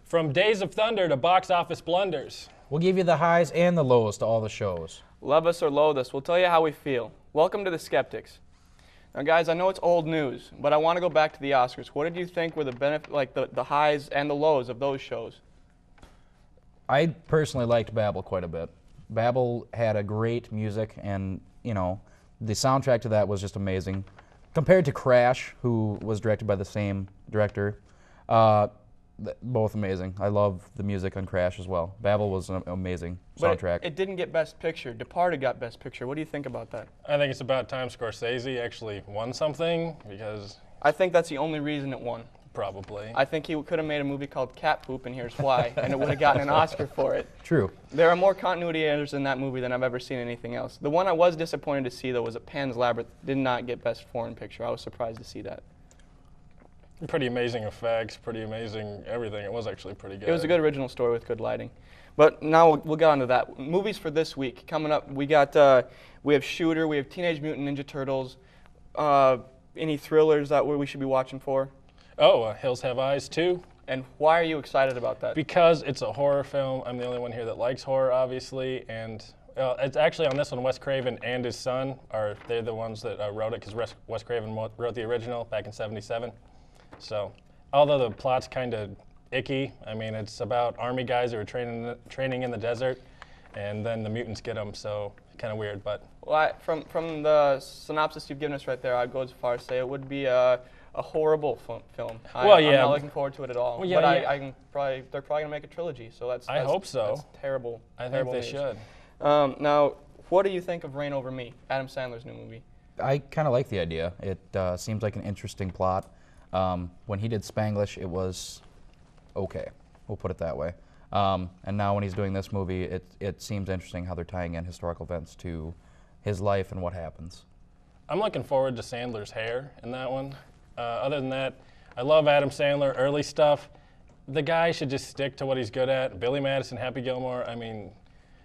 From Days of Thunder to box office blunders. We'll give you the highs and the lows to all the shows. Love us or loathe us, we'll tell you how we feel. Welcome to the Skeptyx. Now guys, I know it's old news, but I want to go back to the Oscars. What did you think were the highs and the lows of those shows? I personally liked Babel quite a bit. Babel had a great music, and the soundtrack to that was just amazing. Compared to Crash, who was directed by the same director, both amazing. I love the music on Crash as well. Babel was an amazing soundtrack. But it didn't get Best Picture. Departed got Best Picture. What do you think about that? I think it's about time Scorsese actually won something, because... I think that's the only reason it won. Probably. I think he could have made a movie called Cat Poop, and here's why, and it would have gotten an Oscar for it. True. There are more continuity errors in that movie than I've ever seen in anything else. The one I was disappointed to see, though, was that Pan's Labyrinth did not get Best Foreign Picture. I was surprised to see that. Pretty amazing effects, pretty amazing everything. It was actually pretty good. It was a good original story with good lighting. But now we'll get on to that. Movies for this week. Coming up, we have Shooter, we have Teenage Mutant Ninja Turtles. Any thrillers that we should be watching for? Oh, Hills Have Eyes 2. And why are you excited about that? Because it's a horror film. I'm the only one here that likes horror, obviously, and it's actually on this one, Wes Craven and his son they're the ones that wrote it, because Wes Craven wrote the original back in '77. So, although the plot's kind of icky, I mean, it's about army guys who are training in the desert, and then the mutants get them, so kind of weird, but... Well, from the synopsis you've given us right there, I'd go as far as say it would be a horrible film. Well, yeah. I'm not looking forward to it at all. Well, yeah, but yeah. they're probably gonna make a trilogy, so that's I hope so. That's terrible. I terrible think they news. should. Now, what do you think of Reign Over Me, Adam Sandler's new movie? I kind of like the idea. It seems like an interesting plot. When he did Spanglish, it was okay. We'll put it that way. And now when he's doing this movie, it seems interesting how they're tying in historical events to his life and what happens. I'm looking forward to Sandler's hair in that one. Other than that, I love Adam Sandler, early stuff. The guy should just stick to what he's good at. Billy Madison, Happy Gilmore, I mean,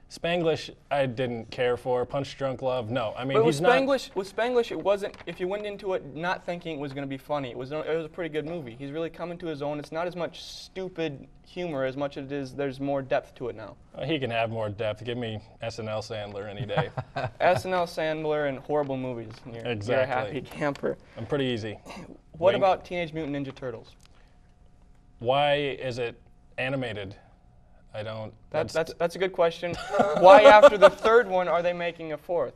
Spanglish, I didn't care for. Punch Drunk Love, no. I mean, but with Spanglish, it wasn't. If you went into it not thinking it was going to be funny, it was a pretty good movie. He's really coming to his own. It's not as much stupid humor as much as it is. There's more depth to it now. He can have more depth. Give me SNL Sandler any day. SNL Sandler and horrible movies. You're a happy camper. I'm pretty easy. What about Teenage Mutant Ninja Turtles? Why is it animated? I don't... That's a good question. Why after the third one are they making a fourth?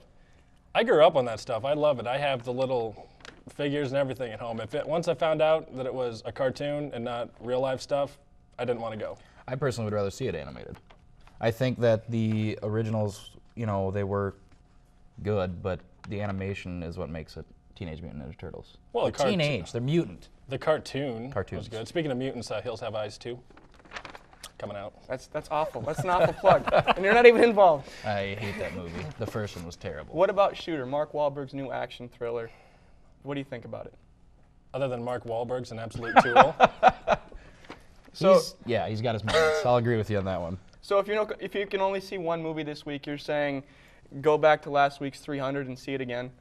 I grew up on that stuff. I love it. I have the little figures and everything at home. Once I found out that it was a cartoon and not real life stuff, I didn't want to go. I personally would rather see it animated. I think that the originals, they were good, but the animation is what makes it Teenage Mutant Ninja Turtles. Well, they're teenage. They're mutant. The cartoon Cartoons was good. Speaking of mutants, Hills Have Eyes 2. Coming out. That's awful. That's an awful plug. And you're not even involved. I hate that movie. The first one was terrible. What about Shooter, Mark Wahlberg's new action thriller? What do you think about it? Other than Mark Wahlberg's an absolute tool. He's got his moments. I'll agree with you on that one. So if you can only see one movie this week, you're saying go back to last week's 300 and see it again?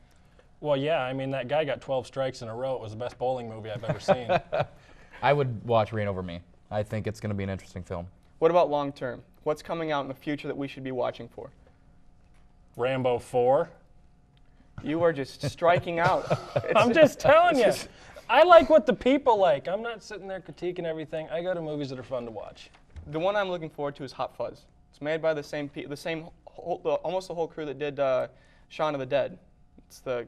Well, yeah. I mean, that guy got 12 strikes in a row. It was the best bowling movie I've ever seen. I would watch Reign Over Me. I think it's going to be an interesting film. What about long term? What's coming out in the future that we should be watching for? Rambo 4. You are just striking out. I'm just telling you. I like what the people like. I'm not sitting there critiquing everything. I go to movies that are fun to watch. The one I'm looking forward to is Hot Fuzz. It's made by almost the whole crew that did Shaun of the Dead. It's the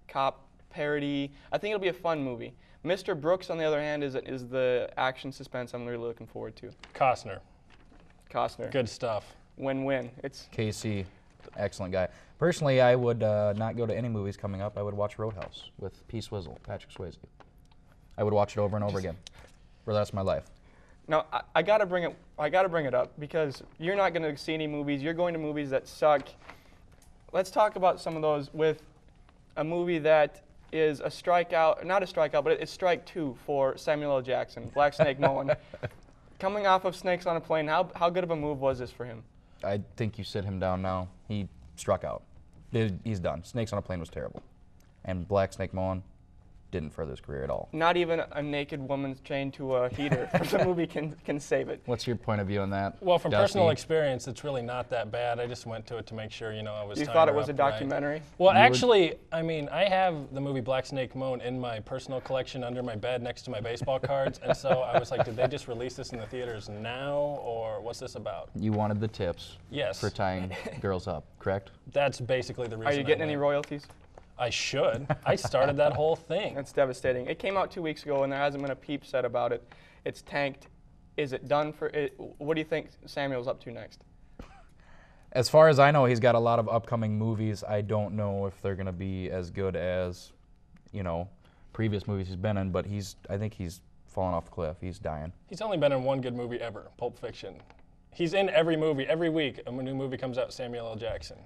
cop parody. I think it'll be a fun movie. Mr. Brooks, on the other hand, is the action suspense I'm really looking forward to. Costner. Good stuff. Win-win. It's Casey, excellent guy. Personally, I would not go to any movies coming up. I would watch Roadhouse with P. Swizzle, Patrick Swayze. I would watch it over and over again for the rest of my life. Now, I gotta bring it up because you're not gonna see any movies. You're going to movies that suck. Let's talk about some of those with a movie that is a strikeout, not a strikeout, but it's strike two for Samuel L. Jackson, Black Snake Moan. Coming off of Snakes on a Plane, how good of a move was this for him? I think you sit him down now. He struck out. He's done. Snakes on a Plane was terrible. And Black Snake Moan, didn't further his career at all. Not even a naked woman's chained to a heater for the movie can save it. What's your point of view on that? Well, from Dusty? personal experience, it's really not that bad. I just went to it to make sure, I was. You tying thought it her was a up right. documentary? Well, actually, I mean, I have the movie Black Snake Moan in my personal collection under my bed next to my baseball cards, and so I was like, did they just release this in the theaters now, or what's this about? You wanted the tips Yes. for tying girls up, correct? That's basically the reason. Are you getting any royalties? I should. I started that whole thing. That's devastating. It came out 2 weeks ago, and there hasn't been a peep said about it. It's tanked. Is it done for it? What do you think Samuel's up to next? As far as I know, he's got a lot of upcoming movies. I don't know if they're going to be as good as, previous movies he's been in, but I think he's fallen off the cliff. He's dying. He's only been in one good movie ever, Pulp Fiction. He's in every movie. Every week, a new movie comes out, Samuel L. Jackson.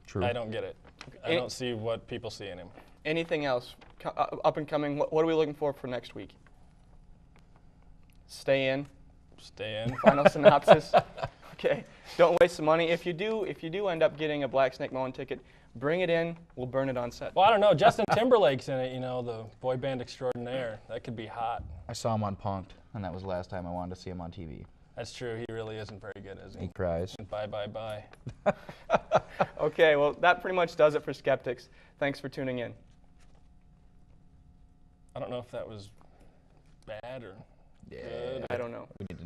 True. I don't get it. I don't see what people see in him. Anything else up and coming? What are we looking for next week? Stay in. Stay in. Final synopsis. Okay. Don't waste the money. If you do end up getting a Black Snake Moan ticket, bring it in. We'll burn it on set. Well, I don't know. Justin Timberlake's in it, the boy band extraordinaire. That could be hot. I saw him on Punk'd, and that was the last time I wanted to see him on TV. That's true. He really isn't very good, is he? He cries. Bye, bye, bye. Okay, well, that pretty much does it for Skeptyx. Thanks for tuning in. I don't know if that was bad or Yeah. good. I don't know. We need to